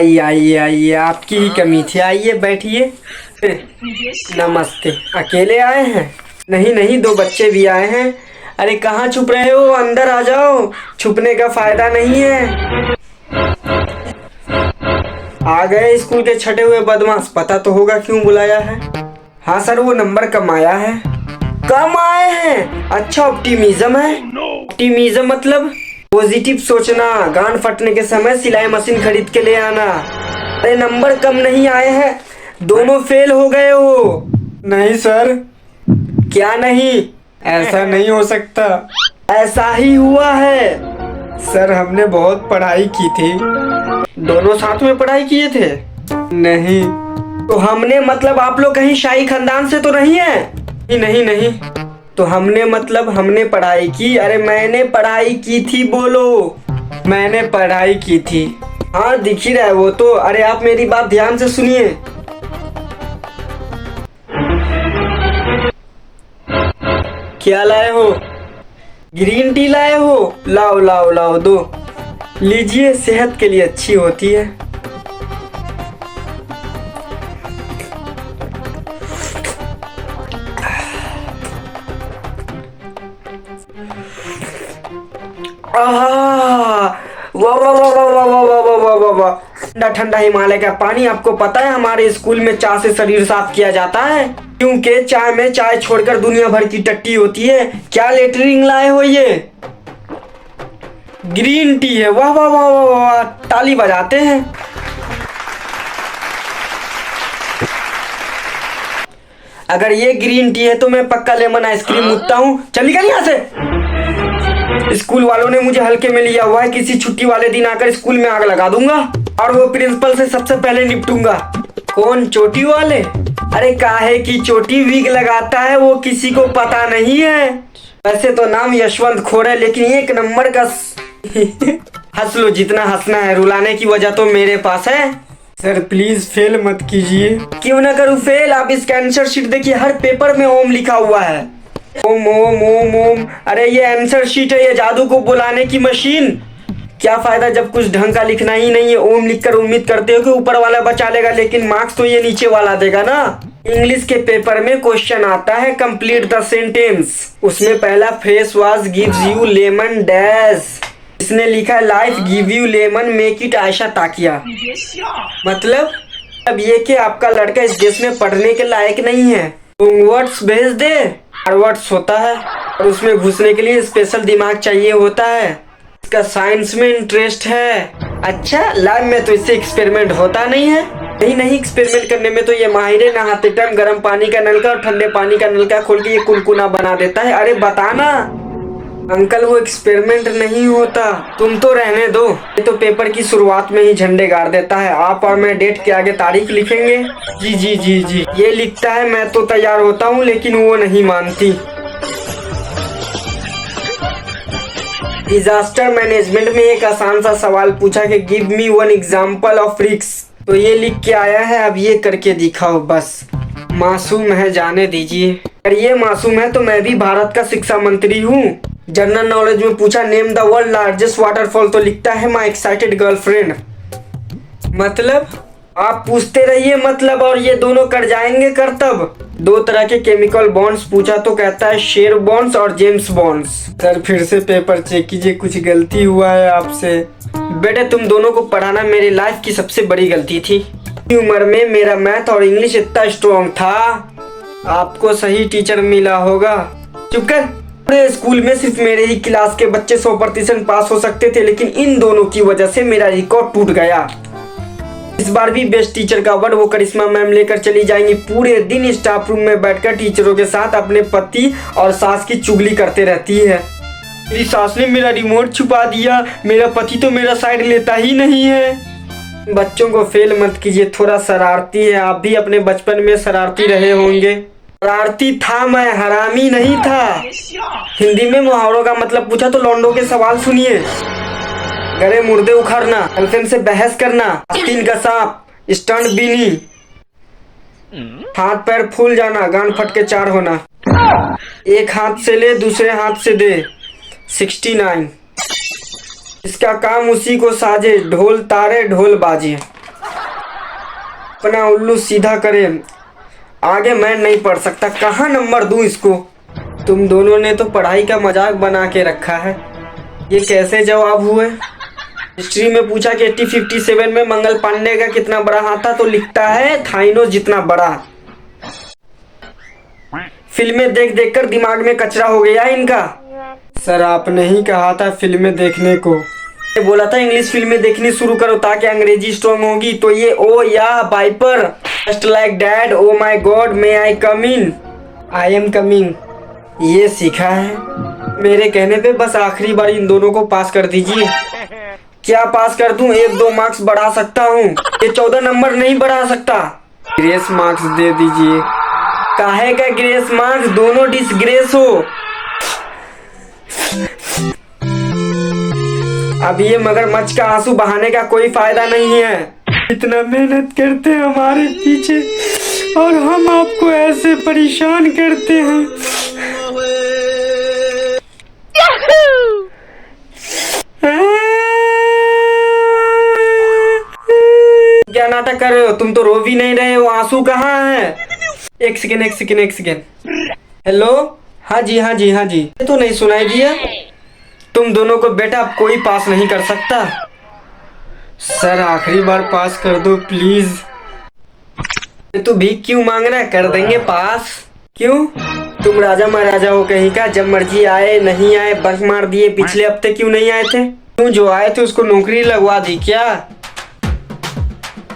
आइए आइए आइए, आपकी ही कमी थी। आइए बैठिए। नमस्ते। अकेले आए हैं? नहीं नहीं, दो बच्चे भी आए हैं। अरे कहाँ छुप रहे हो, अंदर आ जाओ। छुपने का फायदा नहीं है। आ गए स्कूल के छठे हुए बदमाश। पता तो होगा क्यों बुलाया है। हाँ सर, वो नंबर कम आया है। कम आए हैं? अच्छा, ऑप्टिमिज्म है। ऑप्टिमिज्म मतलब पॉजिटिव सोचना। गांड फटने के समय सिलाई मशीन खरीद के ले आना। अरे नंबर कम नहीं आए हैं, दोनों फेल हो गए हो। नहीं सर। क्या नहीं? ऐसा नहीं हो सकता। ऐसा ही हुआ है सर, हमने बहुत पढ़ाई की थी। दोनों साथ में पढ़ाई किए थे? नहीं। तो हमने मतलब आप लोग कहीं शाही खानदान से तो नहीं है? नहीं नहीं। तो हमने मतलब हमने पढ़ाई की। अरे मैंने पढ़ाई की थी बोलो। मैंने पढ़ाई की थी। हाँ दिख ही रहा है वो तो। अरे आप मेरी बात ध्यान से सुनिए। क्या लाए हो? ग्रीन टी लाए हो? लाओ लाओ लाओ, दो लीजिए, सेहत के लिए अच्छी होती है। वाह वाह वाह वाह वाह वाह वाह वाह वाह वाह। ठंडा ठंडा हिमालय का पानी। आपको पता है हमारे स्कूल में चाय से शरीर साफ किया जाता है, क्योंकि चाय में चाय छोड़कर दुनिया भर की टट्टी होती है। क्या लेटरिंग लाए हो? ये ग्रीन टी है। वाह वाह वाह वाह वाह, ताली बजाते हैं। अगर ये ग्रीन टी है तो मैं पक्का लेमन आइसक्रीम मुझता हूँ। चल निकल यहाँ से। स्कूल वालों ने मुझे हल्के में लिया हुआ है। किसी छुट्टी वाले दिन आकर स्कूल में आग लगा दूंगा और वो प्रिंसिपल से सबसे पहले निपटूंगा। कौन, चोटी वाले? अरे काहे की चोटी विग लगाता है वो किसी को पता नहीं है। वैसे तो नाम यशवंत खोर है, लेकिन एक नंबर का हंस लो जितना हंसना है। रुलाने की वजह तो मेरे पास है। सर प्लीज फेल मत कीजिए। क्यों ना करूँ फेल? आप इसका आंसर शीट देखिए, हर पेपर में ओम लिखा हुआ है। ओम ओम ओम ओम। अरे ये आंसर शीट है, ये जादू को बुलाने की मशीन। क्या फायदा जब कुछ ढंग का लिखना ही नहीं है। ओम लिखकर उम्मीद करते हो कि ऊपर वाला बचा लेगा, लेकिन मार्क्स तो ये नीचे वाला देगा ना। इंग्लिश के पेपर में क्वेश्चन आता है कंप्लीट द सेंटेंस। उसमें पहला phrase was gives you lemon dash. इसने लिखा है life give you lemon make it Ayesha Takia. मतलब अब ये कि आपका लड़का इस देश में पढ़ने के लायक नहीं है। वर्ड्स भेज दे। वर्ड्स होता है और उसमें घुसने के लिए स्पेशल दिमाग चाहिए होता है। इसका साइंस में इंटरेस्ट है। अच्छा, लैब में तो इससे एक्सपेरिमेंट होता नहीं है। नहीं नहीं, एक्सपेरिमेंट करने में तो ये माहिर है। नहाते टाइम गर्म पानी का नलका और ठंडे पानी का नलका खोल के ये कुनकुना बना देता है। अरे बताना अंकल, वो एक्सपेरिमेंट नहीं होता। तुम तो रहने दो, ये तो पेपर की शुरुआत में ही झंडे गाड़ देता है। आप और मैं डेट के आगे तारीख लिखेंगे। जी जी जी जी। ये लिखता है मैं तो तैयार होता हूँ, लेकिन वो नहीं मानती। डिजास्टर मैनेजमेंट में एक आसान सा सवाल पूछा कि give me one example of risk. तो ये लिख के आया है, अब ये करके दिखाओ। बस मासूम है, जाने दीजिए। अगर ये मासूम है तो मैं भी भारत का शिक्षा मंत्री हूँ। जनरल नॉलेज में पूछा name the world largest waterfall, तो लिखता है माय एक्साइटेड गर्लफ्रेंड। मतलब आप पूछते रहिए मतलब, और ये दोनों कर जाएंगे करतब। दो तरह के केमिकल बॉन्ड्स पूछा तो कहता है शेर बॉन्ड्स और जेम्स बॉन्ड्स। सर फिर से पेपर चेक कीजिए, कुछ गलती हुआ है आपसे। बेटे तुम दोनों को पढ़ाना मेरी लाइफ की सबसे बड़ी गलती थी। उम्र में मेरा मैथ और इंग्लिश इतना स्ट्रॉन्ग था। आपको सही टीचर मिला होगा। चुप कर। पूरे स्कूल में सिर्फ मेरे ही क्लास के बच्चे 100% पास हो सकते थे, लेकिन इन दोनों की वजह से मेरा रिकॉर्ड टूट गया। इस बार भी बेस्ट टीचर का अवार्ड वो करिश्मा मैम लेकर चली जाएंगी। पूरे दिन स्टाफ रूम में बैठकर टीचरों के साथ अपने पति और सास की चुगली करते रहती है। मेरी सास ने मेरा रिमोट छुपा दिया, मेरा पति तो मेरा साइड लेता ही नहीं है। बच्चों को फेल मत कीजिए, थोड़ा शरारती है। आप भी अपने बचपन में शरारती रहे होंगे। शरारती था मैं, हरामी नहीं था। हिंदी में मुहावरों का मतलब पूछा तो लौंडों के सवाल सुनिए। गरे मुर्दे उखाड़ना, गर्लफ्रेंड से बहस करना, आस्तीन का सांप, स्टंट बीनी, हाथ पैर फूल जाना, गांड फट के चार होना, एक हाथ से ले दूसरे हाथ से दे, 69, इसका काम उसी को साजे, ढोल तारे ढोल बाजे। अपना उल्लू सीधा करे, आगे मैं नहीं पढ़ सकता, कहाँ नंबर दूं इसको। तुम दोनों ने तो पढ़ाई का मजाक बना के रखा है। ये कैसे जवाब हुए? हिस्ट्री में पूछा कि 1857 में मंगल पांडे का कितना बड़ा हाथ था, तो लिखता है थाइनो जितना बड़ा। फिल्में देख देख कर दिमाग में कचरा हो गया इनका। सर आपने ही कहा था फिल्में देखने को, बोला था इंग्लिश फिल्में देखनी शुरू करो ताकि अंग्रेजी स्ट्रॉन्ग होगी। तो ये ओ या वाइपर, just like dad, oh my God, may I come in, I am coming, ये सीखा है। मेरे कहने पे बस आखिरी बार इन दोनों को पास कर दीजिए। क्या पास कर दूं? 1-2 मार्क्स बढ़ा सकता हूँ, ये 14 नंबर नहीं बढ़ा सकता। ग्रेस मार्क्स दे दीजिए। काहे का ग्रेस मार्क्स? दोनों डिसग्रेस हो। अब ये मगरमच्छ का आंसू बहाने का कोई फायदा नहीं है। इतना मेहनत करते हैं हमारे पीछे और हम आपको ऐसे परेशान करते हैं। क्या नाटक कर रहे हो? तुम तो रो भी नहीं रहे हो, आंसू कहाँ है? एक सेकेंड। हेलो, हाँ जी। ये तो नहीं सुनाई दिया। तुम दोनों को बेटा अब कोई पास नहीं कर सकता। सर आखिरी बार पास कर दो प्लीज। तू भीख क्यों मांग रहा है? कर देंगे पास। क्यों? तुम राजा महाराजा हो कहीं का, जब मर्जी आए नहीं आए, बंक मार दिए। पिछले हफ्ते क्यों नहीं आए थे? क्यों, जो आए थे उसको नौकरी लगवा दी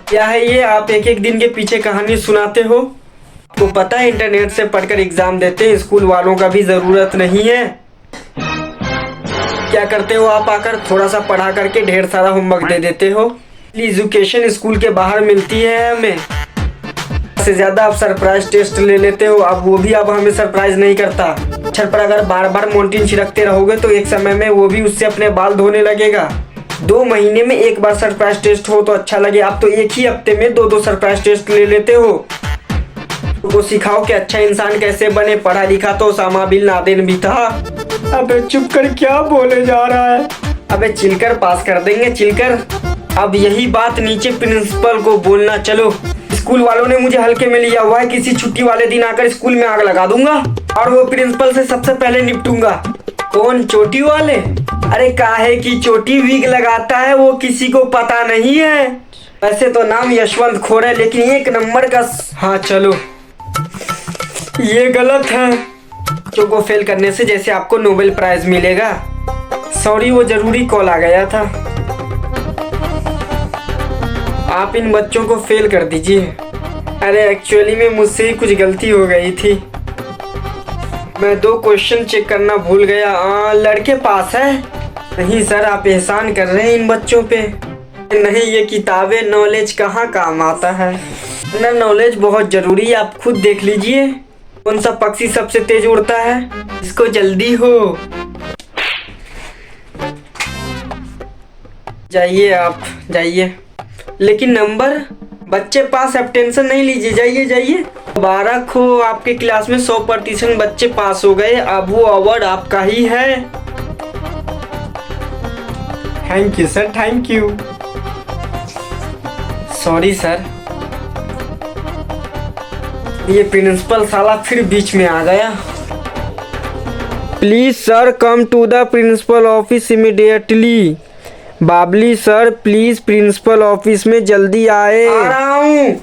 क्या है ये? आप एक दिन के पीछे कहानी सुनाते हो। आपको पता है इंटरनेट से पढ़कर एग्जाम देते हैं, स्कूल वालों का भी जरूरत नहीं है। क्या करते हो आप आकर? थोड़ा सा पढ़ा करके ढेर सारा होमवर्क दे देते हो। एजुकेशन स्कूल के बाहर मिलती है हमें, से ज्यादा आप सरप्राइज टेस्ट ले लेते हो। अब वो भी अब हमें सरप्राइज नहीं करता। छत पर अगर बार बार मोन्टीन छिड़कते रहोगे तो एक समय में वो भी उससे अपने बाल धोने लगेगा। 2 महीने में एक बार सरप्राइज टेस्ट हो तो अच्छा लगे, आप तो एक ही हफ्ते में 2 सरप्राइज टेस्ट ले लेते हो। वो सिखाओ कि अच्छा इंसान कैसे बने। पढ़ा लिखा तो ओसामा बिन लादेन भी था। अबे चुप कर, क्या बोले जा रहा है? अबे चिलकर पास कर देंगे, चिलकर। अब यही बात नीचे प्रिंसिपल को बोलना। चलो, स्कूल वालों ने मुझे हल्के में लिया हुआ है, किसी छुट्टी वाले दिन आकर स्कूल में आग लगा दूंगा और वो प्रिंसिपल से सबसे पहले निपटूंगा। कौन? चोटी वाले? अरे काहे की चोटी विग लगाता है वो किसी को पता नहीं है। वैसे तो नाम यशवंत खोर है, लेकिन 1 नंबर का। हाँ चलो, ये गलत है। बच्चों को फेल करने से जैसे आपको नोबेल प्राइज मिलेगा। सॉरी, वो जरूरी कॉल आ गया था। आप इन बच्चों को फेल कर दीजिए। अरे एक्चुअली में मुझसे ही कुछ गलती हो गई थी। मैं 2 क्वेश्चन चेक करना भूल गया। लड़के पास है? नहीं सर, आप एहसान कर रहे हैं इन बच्चों पे। नहीं, ये किताबें नॉलेज कहाँ काम आता है। ना, नॉलेज बहुत जरूरी है, आप खुद देख लीजिए। कौन सा पक्षी सबसे तेज उड़ता है? इसको जल्दी हो। जाइए आप, जाइए। लेकिन नंबर? बच्चे पास, अब टेंशन नहीं लीजिए, जाइए। मुबारक हो, आपके क्लास में 100% बच्चे पास हो गए। अब वो अवार्ड आपका ही है। Thank you sir, thank you. Sorry sir. ये प्रिंसिपल साला फिर बीच में आ गया। Please sir, come to the principal office immediately. Babli sir, please principal office में जल्दी आए। आ रहा हूँ।